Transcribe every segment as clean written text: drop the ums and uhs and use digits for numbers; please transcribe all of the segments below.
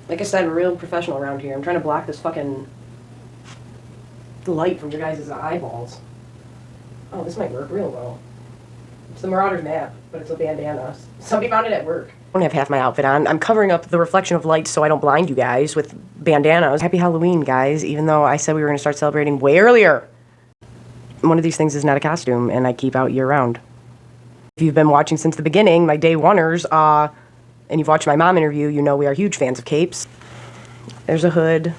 Like I said, we're real professional around here. I'm trying to block this fucking light from your guys' eyeballs. Oh, this might work real well. It's the Marauder's map, but it's a bandana. Somebody found it at work. I don't have half my outfit on. I'm covering up the reflection of lights so I don't blind you guys with bandanas. Happy Halloween, guys, even though I said we were going to start celebrating way earlier. One of these things is not a costume, and I keep out year-round. If you've been watching since the beginning, my day oneers, and you've watched my mom interview, you know we are huge fans of capes. There's a hood. Yeah,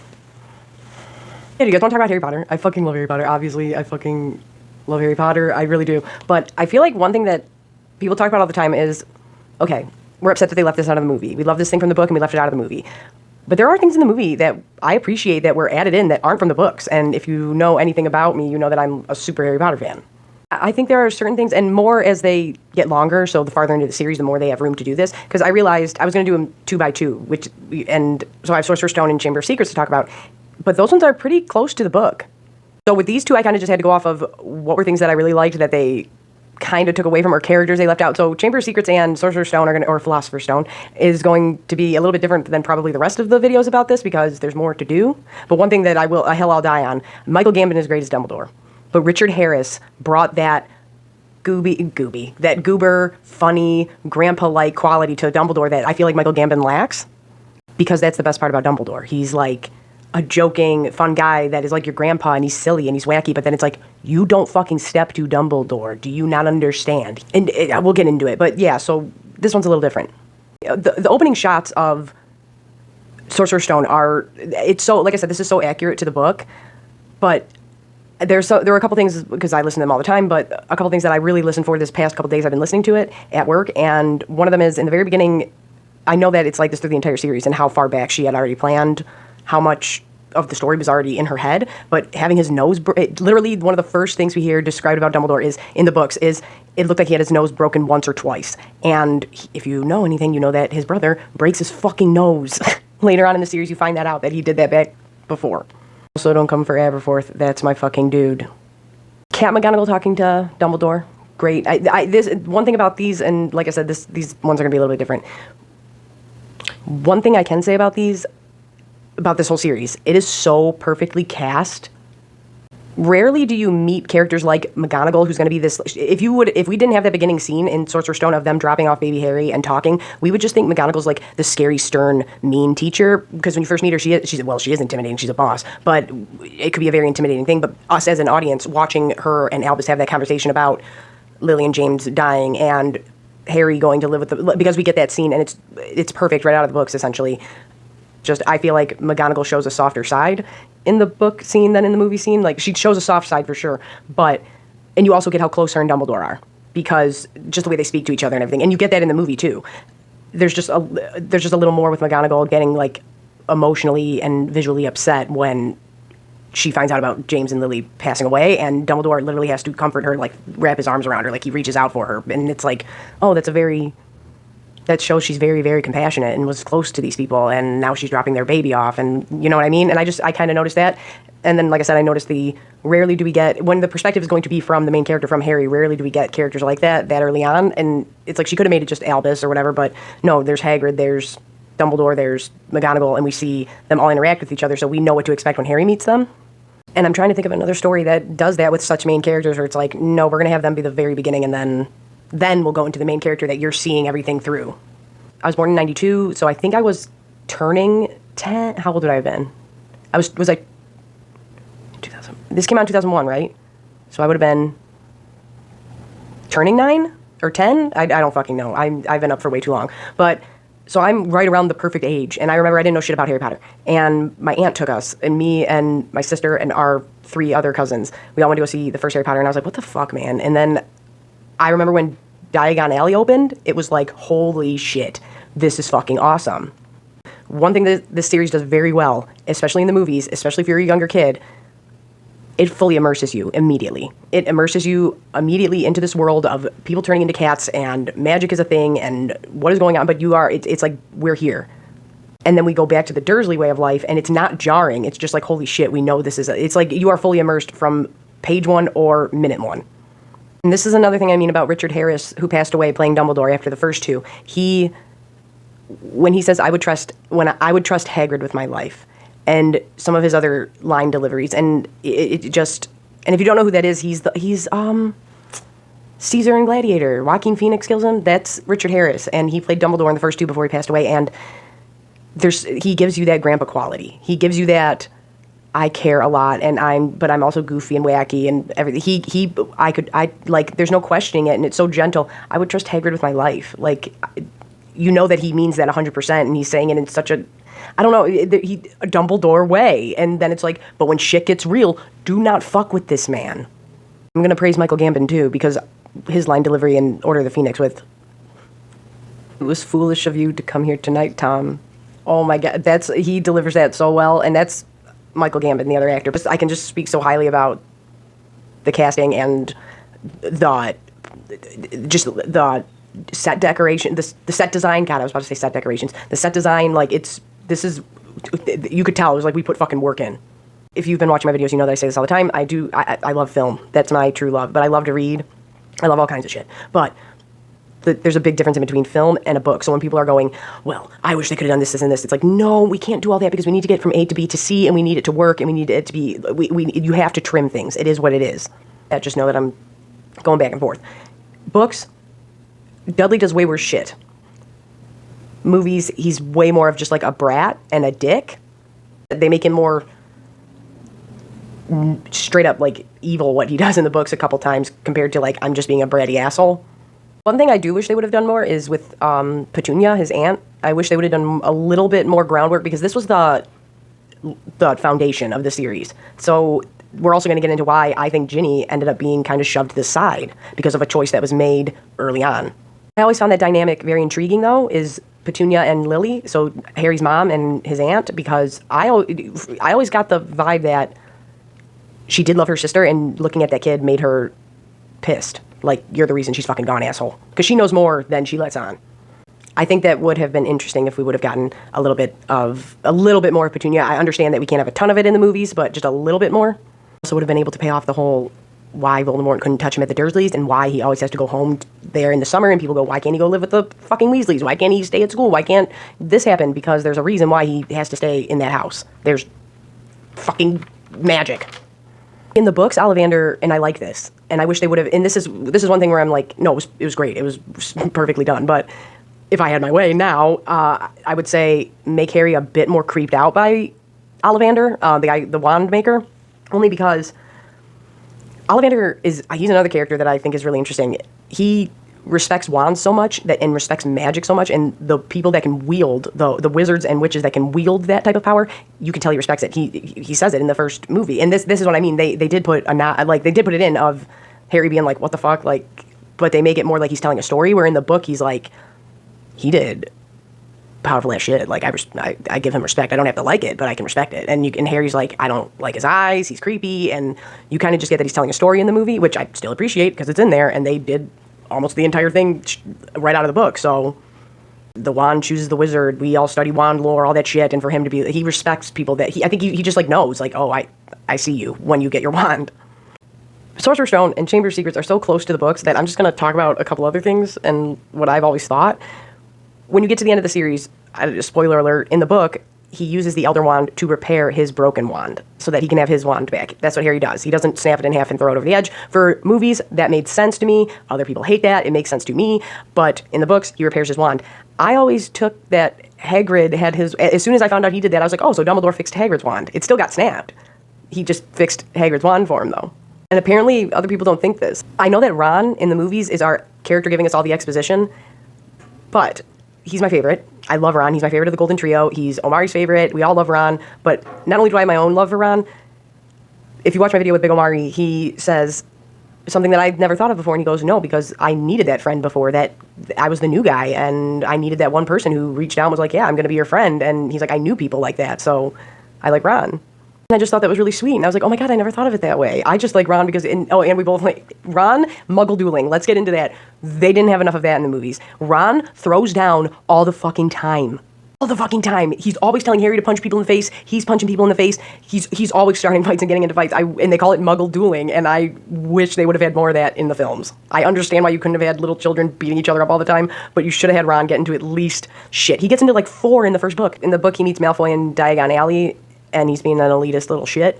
do you guys want to talk about Harry Potter? I fucking love Harry Potter, obviously. I fucking love Harry Potter. I really do. But I feel like one thing that people talk about all the time is, okay, we're upset that they left this out of the movie. We love this thing from the book and we left it out of the movie. But there are things in the movie that I appreciate that were added in that aren't from the books. And if you know anything about me, you know that I'm a super Harry Potter fan. I think there are certain things, and more as they get longer, so the farther into the series, the more they have room to do this. Because I realized I was going to do them 2 by 2, and so I have Sorcerer's Stone and Chamber of Secrets to talk about. But those ones are pretty close to the book. So with these two, I kind of just had to go off of what were things that I really liked that they kind of took away from, or characters they left out. So Chamber of Secrets and Sorcerer's Stone are or Philosopher's Stone is going to be a little bit different than probably the rest of the videos about this because there's more to do. But one thing that I'll die on, Michael Gambon is great as Dumbledore. But Richard Harris brought that that goober, funny, grandpa-like quality to Dumbledore that I feel like Michael Gambon lacks, because that's the best part about Dumbledore. He's like a joking, fun guy that is like your grandpa, and he's silly and he's wacky, but then it's like, you don't fucking step to Dumbledore. Do you not understand? And we'll get into it, but yeah, so this one's a little different. The opening shots of Sorcerer's Stone it's so, like I said, this is so accurate to the book, but there were a couple things, because I listen to them all the time, but a couple things that I really listened for this past couple days. I've been listening to it at work, and one of them is in the very beginning. I know that it's like this through the entire series and how far back she had already planned, how much of the story was already in her head, but having his nose, literally one of the first things we hear described about Dumbledore is, in the books, is it looked like he had his nose broken once or twice. And if you know anything, you know that his brother breaks his fucking nose. Later on in the series, you find that out, that he did that back before. Also, don't come for Aberforth. That's my fucking dude. Cat McGonagall talking to Dumbledore. Great. This one thing about these, and like I said, these ones are gonna be a little bit different. One thing I can say about this whole series, it is so perfectly cast. Rarely do you meet characters like McGonagall, who's going to be this. If we didn't have that beginning scene in Sorcerer's Stone of them dropping off baby Harry and talking, we would just think McGonagall's like the scary, stern, mean teacher. Because when you first meet her, she is intimidating. She's a boss, but it could be a very intimidating thing. But us as an audience watching her and Albus have that conversation about Lily and James dying and Harry going to live with because we get that scene and it's perfect right out of the books essentially. Just, I feel like McGonagall shows a softer side in the book scene than in the movie scene. Like, she shows a soft side for sure, and you also get how close her and Dumbledore are, because just the way they speak to each other and everything, and you get that in the movie too. There's just a little more with McGonagall getting, like, emotionally and visually upset when she finds out about James and Lily passing away, and Dumbledore literally has to comfort her, like, wrap his arms around her, like, he reaches out for her, and it's like, oh, that shows she's very, very compassionate and was close to these people, and now she's dropping their baby off, and you know what I mean? And I kind of noticed that. And then, like I said, I noticed rarely do we get, when the perspective is going to be from the main character, from Harry, rarely do we get characters like that early on, and it's like she could have made it just Albus or whatever, but no, there's Hagrid, there's Dumbledore, there's McGonagall, and we see them all interact with each other, so we know what to expect when Harry meets them. And I'm trying to think of another story that does that with such main characters, where it's like, no, we're going to have them be the very beginning, and then we'll go into the main character that you're seeing everything through. I was born in 92, so I think I was turning 10. How old would I have been? I was like 2000. This came out in 2001, right? So I would have been turning 9 or 10. I don't fucking know. I've been up for way too long. But so I'm right around the perfect age, and I remember I didn't know shit about Harry Potter. And my aunt took us, and me and my sister and our 3 other cousins. We all went to go see the first Harry Potter, and I was like, what the fuck, man? And then I remember when Diagon Alley opened, it was like, holy shit, this is fucking awesome. One thing that this series does very well, especially in the movies, especially if you're a younger kid, it fully immerses you immediately. It immerses you immediately into this world of people turning into cats, and magic is a thing, and what is going on, but it's like, we're here. And then we go back to the Dursley way of life, and it's not jarring, it's just like, holy shit, we know this is, it's like you are fully immersed from page 1 or minute 1. And this is another thing I mean about Richard Harris, who passed away playing Dumbledore after the first 2. He when he says I would trust Hagrid with my life, and some of his other line deliveries, and it just, and if you don't know who that is, he's Caesar in Gladiator. Joaquin Phoenix kills him. That's Richard Harris, and he played Dumbledore in the first two before he passed away. And he gives you that grandpa quality. He gives you that I care a lot, but I'm also goofy and wacky and everything. I like, there's no questioning it, and it's so gentle. I would trust Hagrid with my life. Like, you know that he means that 100%, and he's saying it in such a, I don't know, a Dumbledore way. And then it's like, but when shit gets real, do not fuck with this man. I'm gonna praise Michael Gambon too, because his line delivery in Order of the Phoenix with, "It was foolish of you to come here tonight, Tom." Oh my God, he delivers that so well, and that's Michael Gambon, the other actor. But I can just speak so highly about the casting and the set decoration, the set design. God, I was about to say set decorations. The set design, like, you could tell it was like we put fucking work in. If you've been watching my videos, you know that I say this all the time. I love film. That's my true love. But I love to read. I love all kinds of shit. But there's a big difference in between film and a book. So when people are going, well, I wish they could have done this, this, and this, it's like, no, we can't do all that because we need to get from A to B to C, and we need it to work, and we need it to be, you have to trim things. It is what it is. Just know that I'm going back and forth. Books, Dudley does way worse shit. Movies, he's way more of just like a brat and a dick. They make him more straight up like evil, what he does in the books a couple times, compared to like, I'm just being a bratty asshole. One thing I do wish they would have done more is with Petunia, his aunt. I wish they would have done a little bit more groundwork, because this was the foundation of the series. So we're also going to get into why I think Ginny ended up being kind of shoved to the side because of a choice that was made early on. I always found that dynamic very intriguing, though, is Petunia and Lily, so Harry's mom and his aunt, because I always got the vibe that she did love her sister, and looking at that kid made her pissed. Like, you're the reason she's fucking gone, asshole. Because she knows more than she lets on. I think that would have been interesting if we would have gotten a little bit more of Petunia. I understand that we can't have a ton of it in the movies, but just a little bit more. Also would have been able to pay off the whole why Voldemort couldn't touch him at the Dursleys, and why he always has to go home there in the summer, and people go, why can't he go live with the fucking Weasleys? Why can't he stay at school? Why can't this happen? Because there's a reason why he has to stay in that house. There's fucking magic. In the books, Ollivander, and I like this, and I wish they would have, and this is one thing where I'm like, no, it was great. It was perfectly done. But if I had my way now, I would say make Harry a bit more creeped out by Ollivander, the wand maker, only because Ollivander he's another character that I think is really interesting. He respects wands so much and respects magic so much, and the people that can wield the wizards and witches that can wield that type of power, you can tell he respects it. He says it in the first movie, and this is what I mean. They did put they did put it in of Harry being like, what the fuck, like, but they make it more like he's telling a story, where in the book he's like, he did powerful ass shit. Like, I give him respect. I don't have to like it, but I can respect it. And Harry's like, I don't like his eyes. He's creepy, and you kind of just get that he's telling a story in the movie, which I still appreciate because it's in there, and they did almost the entire thing right out of the book. So the wand chooses the wizard. We all study wand lore, all that shit. And for him to be, he respects people that I think he just like knows, like, oh, I see you when you get your wand. Sorcerer's Stone and Chamber of Secrets are so close to the books that I'm just going to talk about a couple other things and what I've always thought. When you get to the end of the series, spoiler alert, in the book, he uses the Elder Wand to repair his broken wand so that he can have his wand back. That's what Harry does. He doesn't snap it in half and throw it over the edge. For movies, that made sense to me. Other people hate that. It makes sense to me. But in the books, he repairs his wand. I always took that Hagrid had his... As soon as I found out he did that, I was like, oh, so Dumbledore fixed Hagrid's wand. It still got snapped. He just fixed Hagrid's wand for him, though. And apparently, other people don't think this. I know that Ron in the movies is our character giving us all the exposition, but he's my favorite. I love Ron. He's my favorite of the Golden Trio. He's Omari's favorite. We all love Ron. But not only do I have my own love for Ron, if you watch my video with Big Omari, he says something that I'd never thought of before, and he goes, no, because I needed that friend before, that I was the new guy, and I needed that one person who reached out and was like, yeah, I'm going to be your friend. And he's like, I knew people like that, so I like Ron. And I just thought that was really sweet, and I was like, oh my god, I never thought of it that way. I just like Ron because, and we both like, Ron, muggle dueling, let's get into that. They didn't have enough of that in the movies. Ron throws down all the fucking time. all the fucking time. He's always telling Harry to punch people in the face. He's punching people in the face. He's always starting fights and getting into fights. And they call it Muggle dueling, and I wish they would have had more of that in the films. I understand why you couldn't have had little children beating each other up all the time, but you should have had Ron get into at least shit. He gets into like 4 in the first book. In the book, he meets Malfoy in Diagon Alley, and he's being an elitist little shit.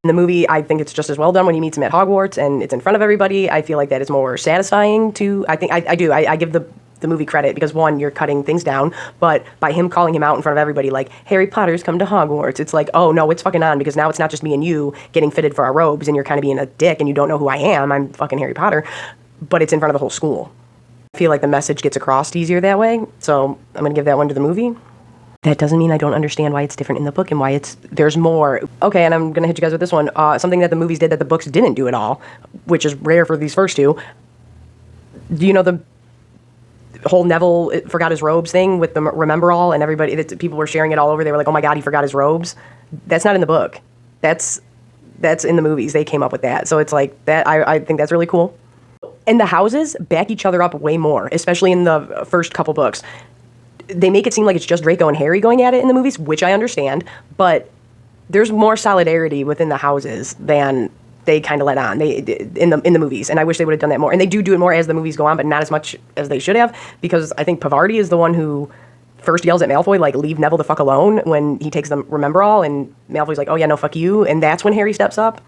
In the movie, I think it's just as well done when he meets him at Hogwarts, and it's in front of everybody. I feel like that is more satisfying to, I think, I do. I give the movie credit because, one, you're cutting things down, but by him calling him out in front of everybody like, Harry Potter's come to Hogwarts, it's like, oh no, it's fucking on, because now it's not just me and you getting fitted for our robes and you're kind of being a dick and you don't know who I am, I'm fucking Harry Potter, but it's in front of the whole school. I feel like the message gets across easier that way, so I'm gonna give that one to the movie. That doesn't mean I don't understand why it's different in the book and why there's more. Okay, and I'm gonna hit you guys with this one. Something that the movies did that the books didn't do at all, which is rare for these first two. Do you know the whole Neville forgot his robes thing with the Remember All, and everybody, people were sharing it all over. They were like, oh my god, he forgot his robes. That's not in the book. That's in the movies. They came up with that. So it's like that. I think that's really cool. And the houses back each other up way more, especially in the first couple books. They make it seem like it's just Draco and Harry going at it in the movies, which I understand, but there's more solidarity within the houses than they kind of let on in the movies, and I wish they would have done that more. And they do it more as the movies go on, but not as much as they should have, because I think Pavarti is the one who first yells at Malfoy, like, leave Neville the fuck alone, when he takes the Remember All, and Malfoy's like, oh yeah, no, fuck you, and that's when Harry steps up.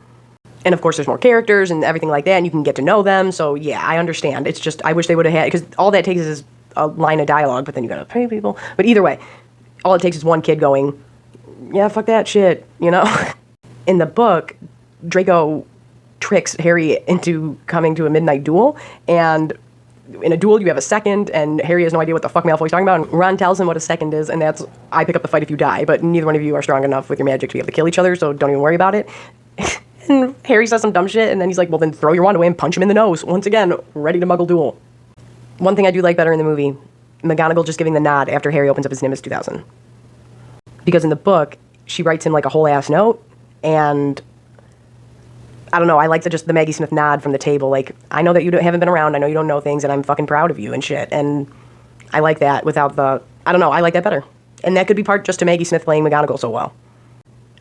And of course there's more characters and everything like that, and you can get to know them, so yeah, I understand. It's just, I wish they would have had, because all that takes is a line of dialogue, but then you gotta pay people. But either way, all it takes is one kid going, yeah, fuck that shit, you know? In the book, Draco tricks Harry into coming to a midnight duel, and in a duel you have a second, and Harry has no idea what the fuck Malfoy's talking about, and Ron tells him what a second is, and that's, I pick up the fight if you die, but neither one of you are strong enough with your magic to be able to kill each other, so don't even worry about it. And Harry says some dumb shit, and then he's like, well then throw your wand away and punch him in the nose. Once again, ready to Muggle duel. One thing I do like better in the movie, McGonagall just giving the nod after Harry opens up his Nimbus 2000. Because in the book, she writes him like a whole ass note, and I don't know, I like the Maggie Smith nod from the table, like, I know that you haven't been around, I know you don't know things, and I'm fucking proud of you and shit, and I like that without I don't know, I like that better. And that could be part just to Maggie Smith playing McGonagall so well.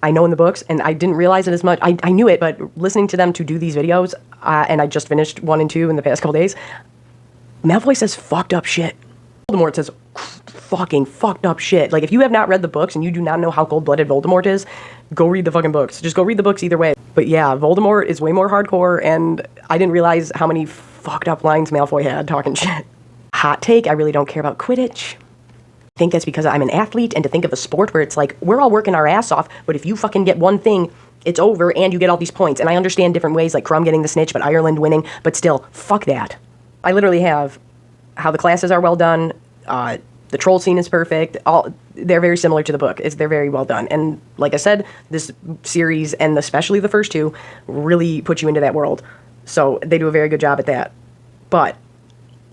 I know in the books, and I didn't realize it as much, I knew it, but listening to them to do these videos, and I just finished 1 and 2 in the past couple days, Malfoy says fucked up shit. Voldemort says fucking fucked up shit. Like, if you have not read the books and you do not know how cold-blooded Voldemort is, go read the fucking books. Just go read the books either way. But yeah, Voldemort is way more hardcore, and I didn't realize how many fucked up lines Malfoy had talking shit. Hot take, I really don't care about Quidditch. I think that's because I'm an athlete, and to think of a sport where it's like, we're all working our ass off, but if you fucking get one thing, it's over, and you get all these points. And I understand different ways, like Crumb getting the snitch, but Ireland winning, but still, fuck that. I literally have how the classes are well done, the troll scene is perfect, they're very similar to the book. They're very well done. And like I said, this series, and especially the first 2, really put you into that world. So they do a very good job at that. But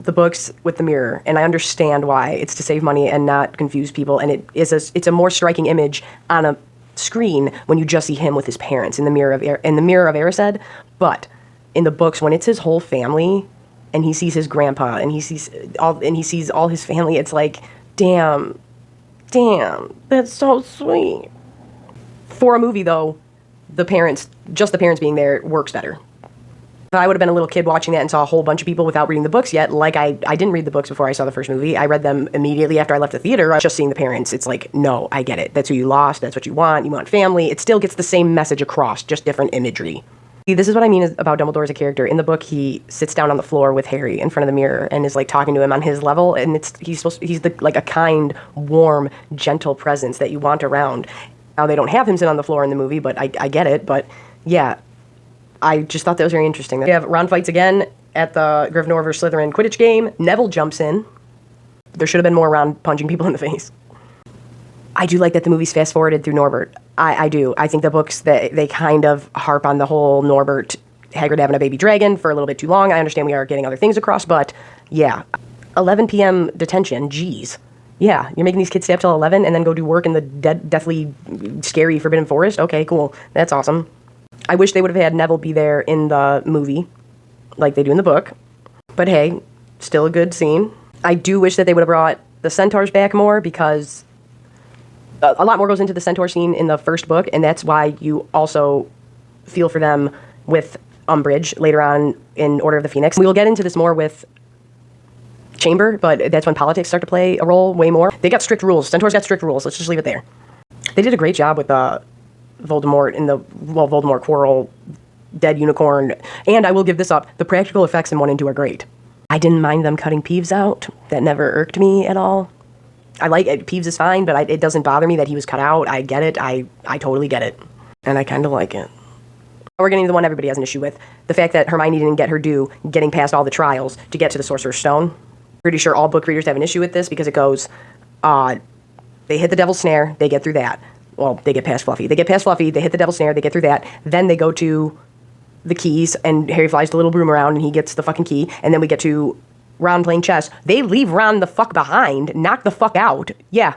the books with the mirror, and I understand why, it's to save money and not confuse people, and it's a more striking image on a screen when you just see him with his parents in the mirror of Erised. But in the books, when it's his whole family, and he sees his grandpa, and he sees all his family, it's like, damn, that's so sweet. For a movie, though, just the parents being there works better. If I would have been a little kid watching that and saw a whole bunch of people without reading the books yet, like I didn't read the books before I saw the first movie, I read them immediately after I left the theater, just seeing the parents, it's like, no, I get it. That's who you lost, that's what you want family. It still gets the same message across, just different imagery. This is what I mean about Dumbledore as a character. In the book, he sits down on the floor with Harry in front of the mirror and is like talking to him on his level, and he's like a kind, warm, gentle presence that you want around. Now they don't have him sit on the floor in the movie, but I get it. But yeah, I just thought that was very interesting. We have Ron fights again at the Gryffindor vs. Slytherin Quidditch game. Neville jumps in. There should have been more Ron punching people in the face. I do like that the movie's fast-forwarded through Norbert. I do. I think the books, they kind of harp on the whole Norbert, Hagrid having a baby dragon for a little bit too long. I understand we are getting other things across, but yeah. 11 p.m. detention, geez. Yeah, you're making these kids stay up till 11 and then go do work in the deathly, scary Forbidden Forest? Okay, cool. That's awesome. I wish they would have had Neville be there in the movie, like they do in the book. But hey, still a good scene. I do wish that they would have brought the centaurs back more, because A lot more goes into the centaur scene in the first book, and that's why you also feel for them with Umbridge later on in Order of the Phoenix. We will get into this more with Chamber, but that's when politics start to play a role way more. They got strict rules. Centaurs got strict rules. Let's just leave it there. They did a great job with Voldemort in the, well, Voldemort, Quirrell, Dead Unicorn, and I will give this up. The practical effects in 1 and 2 are great. I didn't mind them cutting Peeves out. That never irked me at all. I like it. Peeves is fine, but it doesn't bother me that he was cut out. I get it. I totally get it. And I kind of like it. We're getting to the one everybody has an issue with. The fact that Hermione didn't get her due getting past all the trials to get to the Sorcerer's Stone. Pretty sure all book readers have an issue with this because it goes, they hit the Devil's Snare, they get through that. Well, they get past Fluffy. They get past Fluffy, they hit the Devil's Snare, they get through that. Then they go to the keys, and Harry flies the little broom around, and he gets the fucking key. And then we get to Ron playing chess. They leave Ron the fuck behind, knock the fuck out. Yeah.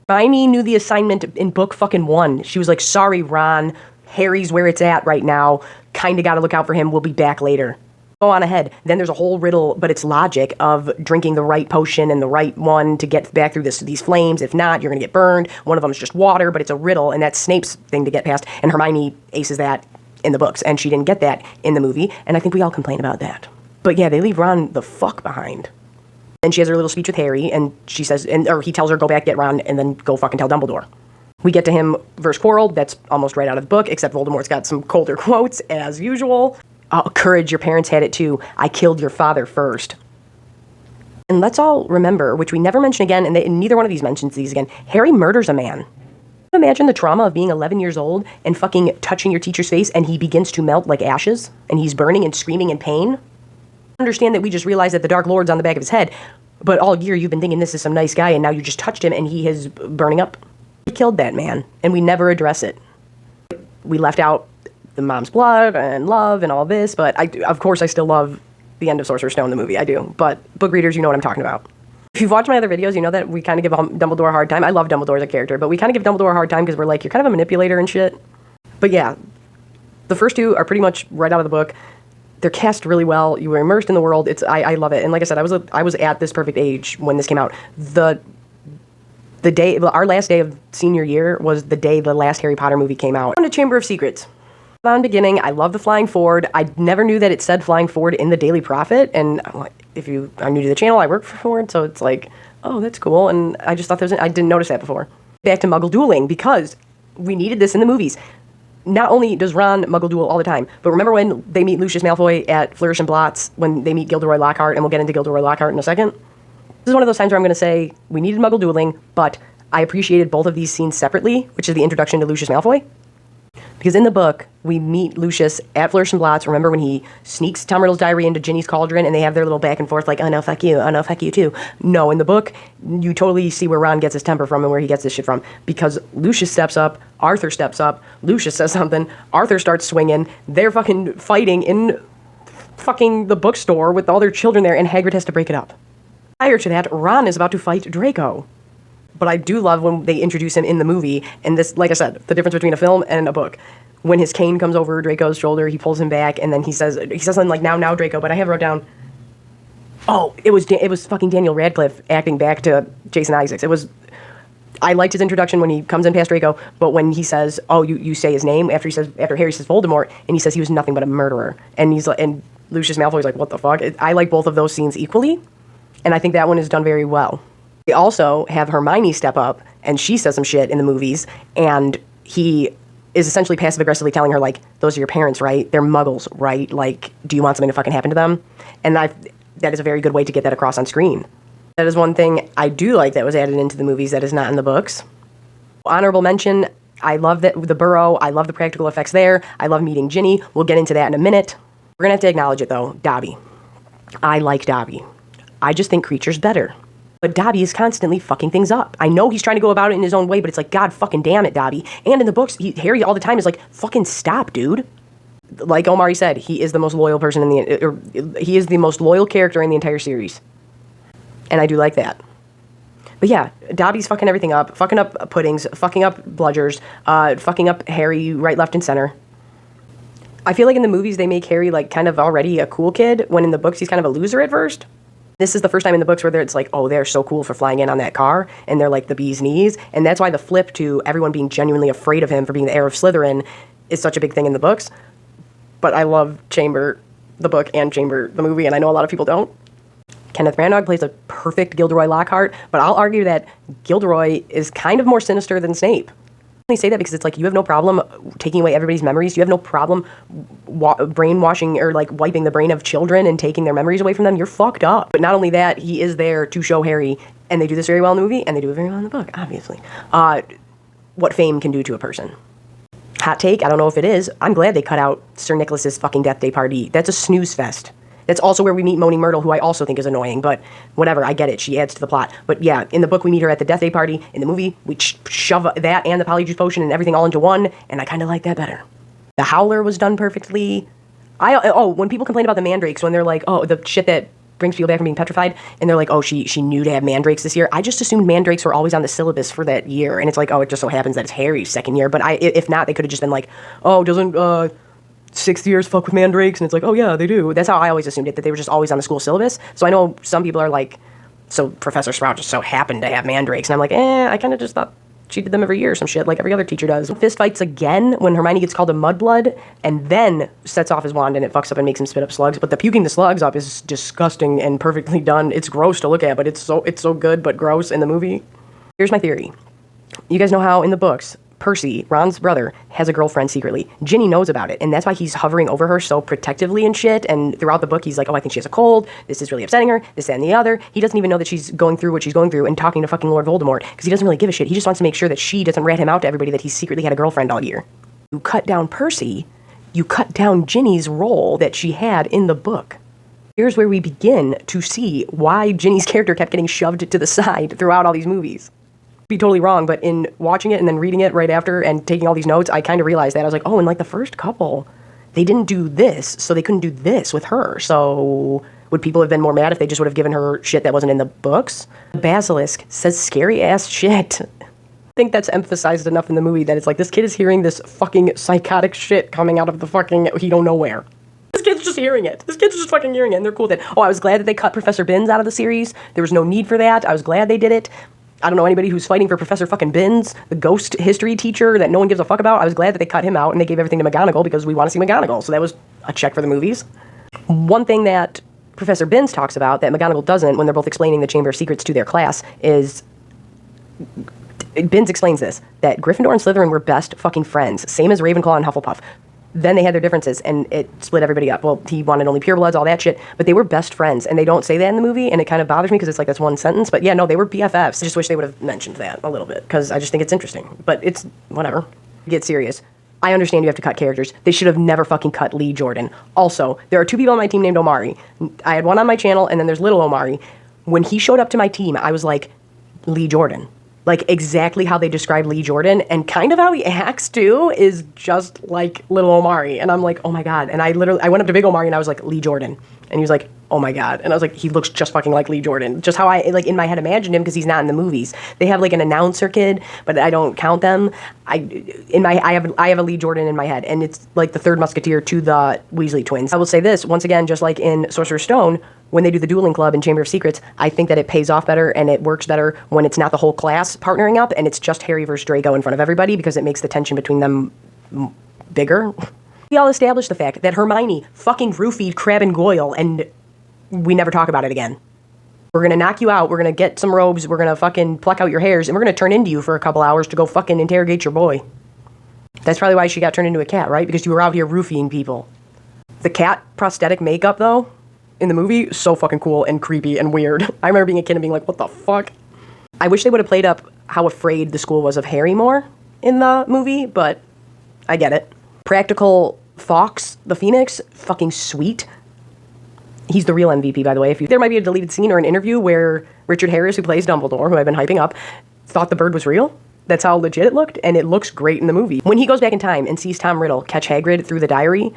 Hermione knew the assignment in book fucking 1. She was like, sorry, Ron, Harry's where it's at right now. Kinda gotta look out for him, we'll be back later. Go on ahead. Then there's a whole riddle, but it's logic of drinking the right potion and the right one to get back through these flames. If not, you're going to get burned. One of them is just water, but it's a riddle, and that's Snape's thing to get past. And Hermione aces that in the books, and she didn't get that in the movie, and I think we all complain about that. But yeah, they leave Ron the fuck behind. And she has her little speech with Harry, and she says, or he tells her, go back, get Ron, and then go fucking tell Dumbledore. We get to him versus Quirrell. That's almost right out of the book, except Voldemort's got some colder quotes, as usual. Oh, courage, your parents had it too. I killed your father first. And let's all remember, which we never mention again, and neither one of these mentions these again, Harry murders a man. Imagine the trauma of being 11 years old and fucking touching your teacher's face and he begins to melt like ashes and he's burning and screaming in pain. Understand that we just realized that the Dark Lord's on the back of his head, but all year you've been thinking this is some nice guy and now you just touched him and he is burning up. We killed that man and we never address it. We left out the mom's blood and love and all this, but of course I still love the end of Sorcerer's Stone, the movie, I do. But book readers, you know what I'm talking about. If you've watched my other videos, you know that we kind of give Dumbledore a hard time. I love Dumbledore as a character, but we kind of give Dumbledore a hard time because we're like, you're kind of a manipulator and shit. But yeah, the first 2 are pretty much right out of the book. They're cast really well. You were immersed in the world. I love it. And like I said, I was at this perfect age when this came out. The day, our last day of senior year was the day the last Harry Potter movie came out. On to Chamber of Secrets. On beginning, I love the Flying Forward. I never knew that it said Flying Forward in the Daily Prophet, and if you are new to the channel, I work for Forward, so it's like, oh, that's cool, and I just thought I didn't notice that before. Back to Muggle dueling, because we needed this in the movies. Not only does Ron Muggle duel all the time, but remember when they meet Lucius Malfoy at Flourish and Blotts, when they meet Gilderoy Lockhart, and we'll get into Gilderoy Lockhart in a second? This is one of those times where I'm going to say, we needed Muggle dueling, but I appreciated both of these scenes separately, which is the introduction to Lucius Malfoy. Because in the book, we meet Lucius at Flourish and Blotts. Remember when he sneaks Tom Riddle's diary into Ginny's cauldron and they have their little back and forth like, oh no, fuck you too. No, in the book, you totally see where Ron gets his temper from and where he gets this shit from. Because Lucius steps up, Arthur steps up, Lucius says something, Arthur starts swinging, they're fucking fighting in fucking the bookstore with all their children there and Hagrid has to break it up. Prior to that, Ron is about to fight Draco. But I do love when they introduce him in the movie, and this, like I said, the difference between a film and a book. When his cane comes over Draco's shoulder, he pulls him back, and then he says something like, now, Draco, but I have wrote down, oh, it was fucking Daniel Radcliffe acting back to Jason Isaacs. I liked his introduction when he comes in past Draco, but when he says, oh, you say his name, after Harry says Voldemort, and he says he was nothing but a murderer, and Lucius Malfoy's like, what the fuck? I like both of those scenes equally, and I think that one is done very well. We also have Hermione step up, and she says some shit in the movies, and he is essentially passive-aggressively telling her, like, those are your parents, right? They're muggles, right? Like, do you want something to fucking happen to them? And that is a very good way to get that across on screen. That is one thing I do like that was added into the movies that is not in the books. Honorable mention, I love the Burrow. I love the practical effects there. I love meeting Ginny. We'll get into that in a minute. We're going to have to acknowledge it, though. Dobby. I like Dobby. I just think Creature's better. But Dobby is constantly fucking things up. I know he's trying to go about it in his own way, but it's like, God fucking damn it, Dobby. And in the books, Harry all the time is like, fucking stop, dude. Like Omari said, he is the most loyal person he is the most loyal character in the entire series. And I do like that. But yeah, Dobby's fucking everything up. Fucking up puddings, fucking up bludgers, fucking up Harry right, left, and center. I feel like in the movies they make Harry like kind of already a cool kid, when in the books he's kind of a loser at first. This is the first time in the books where it's like, oh, they're so cool for flying in on that car, and they're like the bee's knees, and that's why the flip to everyone being genuinely afraid of him for being the heir of Slytherin is such a big thing in the books. But I love Chamber, the book, and Chamber, the movie, and I know a lot of people don't. Kenneth Branagh plays a perfect Gilderoy Lockhart, but I'll argue that Gilderoy is kind of more sinister than Snape. I say that because it's like you have no problem taking away everybody's memories. You have no problem brainwashing or like wiping the brain of children and taking their memories away from them. You're fucked up. But not only that, he is there to show Harry, and they do this very well in the movie, and they do it very well in the book, obviously, what fame can do to a person. Hot take, I don't know if it is. I'm glad they cut out Sir Nicholas's fucking Death Day party. That's a snooze fest. That's also where we meet Moaning Myrtle, who I also think is annoying, but whatever, I get it. She adds to the plot. But yeah, in the book, we meet her at the Death Day party. In the movie, we shove that and the Polyjuice Potion and everything all into one, and I kind of like that better. The Howler was done perfectly. When people complain about the mandrakes, when they're like, oh, the shit that brings people back from being petrified, and they're like, oh, she knew to have mandrakes this year. I just assumed mandrakes were always on the syllabus for that year, and it's like, oh, it just so happens that it's Harry's second year. But if not, they could have just been like, oh, doesn't sixth years fuck with mandrakes? And it's like, oh yeah, they do. That's how I always assumed it, that they were just always on the school syllabus. So I know some people are like, so Professor Sprout just so happened to have mandrakes, and I'm like, I kind of just thought she did them every year or some shit, like every other teacher does. Fist fights again when Hermione gets called a mudblood, and then sets off his wand and it fucks up and makes him spit up slugs. But the puking the slugs up is disgusting and perfectly done. It's gross to look at, but it's so good but gross in the movie. Here's my theory. You guys know how in the books, Percy, Ron's brother, has a girlfriend secretly. Ginny knows about it, and that's why he's hovering over her so protectively and shit, and throughout the book he's like, oh, I think she has a cold, this is really upsetting her, this, that, and the other. He doesn't even know that she's going through what she's going through and talking to fucking Lord Voldemort, because he doesn't really give a shit. He just wants to make sure that she doesn't rat him out to everybody that he secretly had a girlfriend all year. You cut down Percy, you cut down Ginny's role that she had in the book. Here's where we begin to see why Ginny's character kept getting shoved to the side throughout all these movies. Be totally wrong, but in watching it and then reading it right after and taking all these notes, I kind of realized that. I was like, oh, in like the first couple, they didn't do this, so they couldn't do this with her. So would people have been more mad if they just would have given her shit that wasn't in the books? The Basilisk says scary ass shit. I think that's emphasized enough in the movie that it's like, this kid is hearing this fucking psychotic shit coming out of the fucking, he don't know where. This kid's just hearing it. This kid's just fucking hearing it, and they're cool with it. Oh, I was glad that they cut Professor Binns out of the series. There was no need for that. I was glad they did it. I don't know anybody who's fighting for Professor fucking Binns, the ghost history teacher that no one gives a fuck about. I was glad that they cut him out and they gave everything to McGonagall because we want to see McGonagall. So that was a check for the movies. One thing that Professor Binns talks about that McGonagall doesn't when they're both explaining the Chamber of Secrets to their class is... Binns explains this, that Gryffindor and Slytherin were best fucking friends, same as Ravenclaw and Hufflepuff. Then they had their differences, and it split everybody up. Well, he wanted only purebloods, all that shit, but they were best friends, and they don't say that in the movie, and it kind of bothers me because it's like that's one sentence, but yeah, no, they were BFFs. I just wish they would have mentioned that a little bit, because I just think it's interesting, but it's whatever. Get serious. I understand you have to cut characters. They should have never fucking cut Lee Jordan. Also, there are two people on my team named Omari. I had one on my channel, and then there's little Omari. When he showed up to my team, I was like, Lee Jordan. Like, exactly how they describe Lee Jordan, and kind of how he acts, too, is just like little Omari. And I'm like, oh my god. And I went up to big Omari, and I was like, Lee Jordan. And he was like, oh my god. And I was like, he looks just fucking like Lee Jordan. Just how I, like, in my head imagined him, because he's not in the movies. They have, like, an announcer kid, but I don't count them. I have a Lee Jordan in my head, and it's, like, the third musketeer to the Weasley twins. I will say this, once again, just like in Sorcerer's Stone, when they do the dueling club in Chamber of Secrets, I think that it pays off better and it works better when it's not the whole class partnering up and it's just Harry versus Draco in front of everybody, because it makes the tension between them bigger. We all established the fact that Hermione fucking roofied Crabbe and Goyle, and we never talk about it again. We're gonna knock you out, we're gonna get some robes, we're gonna fucking pluck out your hairs, and we're gonna turn into you for a couple hours to go fucking interrogate your boy. That's probably why she got turned into a cat, right? Because you were out here roofing people. The cat prosthetic makeup, though, in the movie, so fucking cool and creepy and weird. I remember being a kid and being like, what the fuck? I wish they would have played up how afraid the school was of Harry more in the movie, but I get it. Practical Fawkes, the Phoenix, fucking sweet. He's the real MVP, by the way. There might be a deleted scene or an interview where Richard Harris, who plays Dumbledore, who I've been hyping up, thought the bird was real. That's how legit it looked, and it looks great in the movie. When he goes back in time and sees Tom Riddle catch Hagrid through the diary,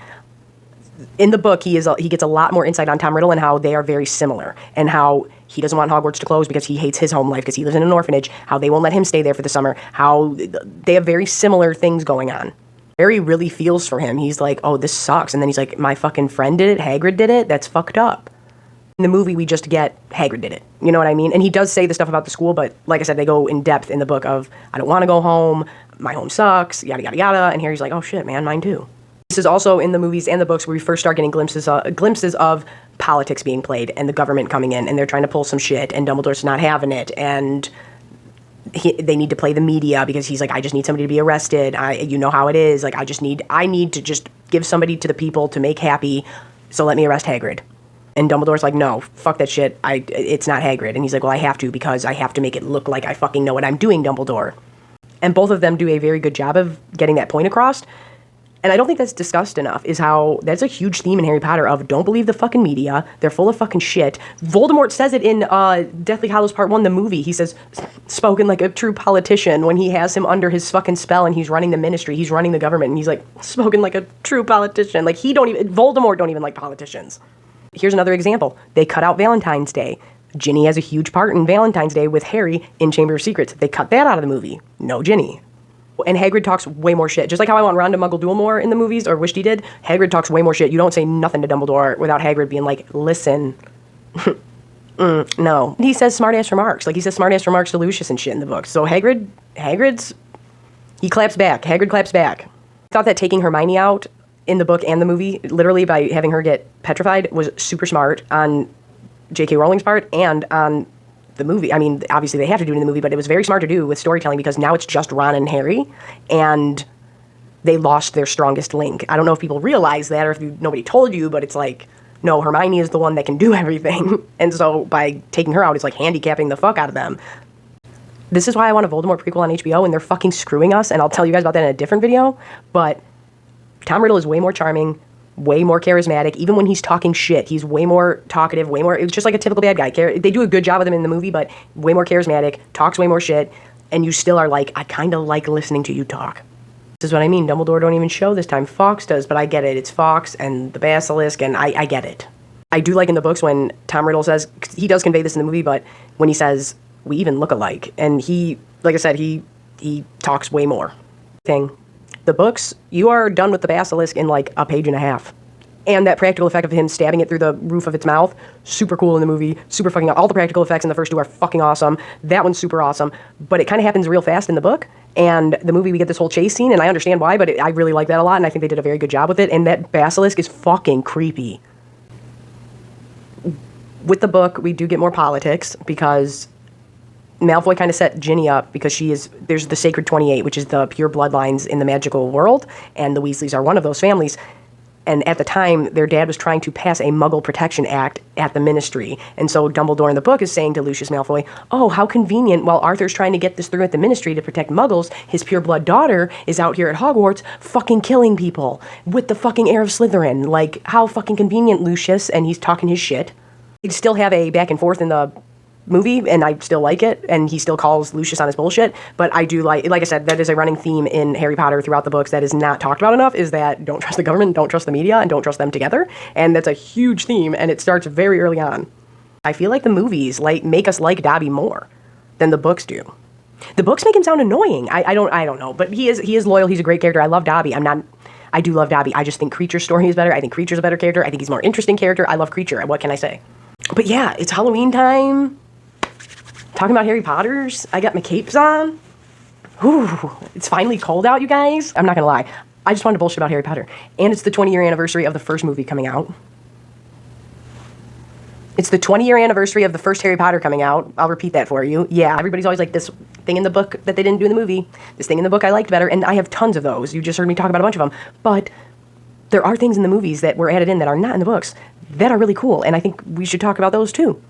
in the book, he gets a lot more insight on Tom Riddle and how they are very similar, and how he doesn't want Hogwarts to close because he hates his home life because he lives in an orphanage, how they won't let him stay there for the summer, how they have very similar things going on. Harry really feels for him. He's like, oh, this sucks. And then he's like, my fucking friend did it, Hagrid did it, that's fucked up. In the movie, we just get Hagrid did it. You know what I mean? And he does say the stuff about the school, but like I said, they go in depth in the book of, I don't want to go home, my home sucks, yada, yada, yada. And Harry's like, oh shit, man, mine too. This is also in the movies and the books where we first start getting glimpses of politics being played and the government coming in and they're trying to pull some shit and Dumbledore's not having it and they need to play the media because he's like, I just need somebody to be arrested. You know how it is. Like, I need to just give somebody to the people to make happy. So let me arrest Hagrid. And Dumbledore's like, no, fuck that shit. It's not Hagrid. And he's like, well, I have to because I have to make it look like I fucking know what I'm doing, Dumbledore. And both of them do a very good job of getting that point across. And I don't think that's discussed enough, is how that's a huge theme in Harry Potter of don't believe the fucking media. They're full of fucking shit. Voldemort says it in Deathly Hallows Part 1, the movie. He says, spoken like a true politician when he has him under his fucking spell and he's running the ministry. He's running the government. And he's like, spoken like a true politician. Like, Voldemort don't even like politicians. Here's another example. They cut out Valentine's Day. Ginny has a huge part in Valentine's Day with Harry in Chamber of Secrets. They cut that out of the movie. No Ginny. And Hagrid talks way more shit. Just like how I want Ron to Muggle Duel more in the movies, or wished he did, Hagrid talks way more shit. You don't say nothing to Dumbledore without Hagrid being like, listen. No. He says smart-ass remarks. Like, he says smart-ass remarks to Lucius and shit in the book. So he claps back. Hagrid claps back. I thought that taking Hermione out in the book and the movie, literally by having her get petrified, was super smart on J.K. Rowling's part and on the movie. I mean, obviously they have to do it in the movie, but it was very smart to do with storytelling because now it's just Ron and Harry, and they lost their strongest link. I don't know if people realize that or if nobody told you, but it's like, no, Hermione is the one that can do everything. And so by taking her out, it's like handicapping the fuck out of them. This is why I want a Voldemort prequel on HBO, and they're fucking screwing us, and I'll tell you guys about that in a different video, but Tom Riddle is way more charming, way more charismatic. Even when he's talking shit, he's way more talkative, it's just like a typical bad guy. They do a good job with him in the movie, but way more charismatic, talks way more shit, and you still are like, I kind of like listening to you talk. This is what I mean. Dumbledore don't even show this time. Fawkes does, but I get it. It's Fawkes and the Basilisk, and I get it. I do like in the books when Tom Riddle says, he does convey this in the movie, but when he says, we even look alike, and he, like I said, he talks way more. The books, you are done with the Basilisk in like a page and a half. And that practical effect of him stabbing it through the roof of its mouth, super cool in the movie, super fucking, all the practical effects in the first two are fucking awesome. That one's super awesome, but it kind of happens real fast in the book. And the movie, we get this whole chase scene, and I understand why, but I really like that a lot, and I think they did a very good job with it, and that Basilisk is fucking creepy. With the book, we do get more politics, because Malfoy kind of set Ginny up because there's the Sacred 28, which is the pure bloodlines in the magical world, and the Weasleys are one of those families. And at the time, their dad was trying to pass a Muggle Protection Act at the Ministry. And so Dumbledore in the book is saying to Lucius Malfoy, oh, how convenient, while Arthur's trying to get this through at the Ministry to protect Muggles, his pure blood daughter is out here at Hogwarts fucking killing people with the fucking heir of Slytherin. Like, how fucking convenient, Lucius, and he's talking his shit. He'd still have a back and forth in the movie, and I still like it, and he still calls Lucius on his bullshit, but I do like I said, that is a running theme in Harry Potter throughout the books that is not talked about enough, is that don't trust the government, don't trust the media, and don't trust them together, and that's a huge theme, and it starts very early on. I feel like the movies make us like Dobby more than the books do. The books make him sound annoying. I don't know, but he is loyal, he's a great character, I love Dobby, I do love Dobby, I just think Kreacher's story is better, I think Kreacher's a better character, I think he's a more interesting character, I love Kreacher, what can I say? But yeah, it's Halloween time. Talking about Harry Potters, I got my capes on. Whew, it's finally cold out, you guys. I'm not gonna lie, I just wanted to bullshit about Harry Potter. And it's the 20-year anniversary of the first movie coming out. It's the 20-year anniversary of the first Harry Potter coming out. I'll repeat that for you. Yeah, everybody's always like, this thing in the book that they didn't do in the movie. This thing in the book I liked better, and I have tons of those. You just heard me talk about a bunch of them. But there are things in the movies that were added in that are not in the books that are really cool, and I think we should talk about those too.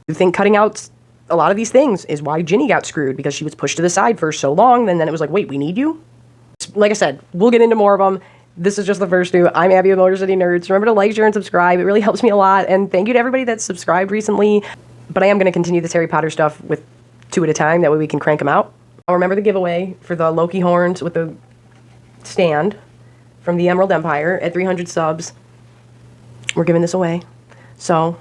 You think cutting out a lot of these things is why Ginny got screwed, because she was pushed to the side for so long, and then it was like, wait, we need you? Like I said, we'll get into more of them. This is just the first two. I'm Abby with Motor City Nerds. Remember to like, share, and subscribe. It really helps me a lot, and thank you to everybody that's subscribed recently. But I am going to continue this Harry Potter stuff with 2 at a time, that way we can crank them out. I'll remember the giveaway for the Loki horns with the stand from the Emerald Empire at 300 subs. We're giving this away. So,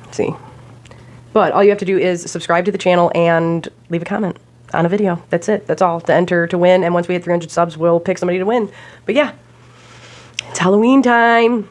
let's see. But all you have to do is subscribe to the channel and leave a comment on a video. That's it. That's all to enter to win. And once we hit 300 subs, we'll pick somebody to win. But yeah, it's Halloween time.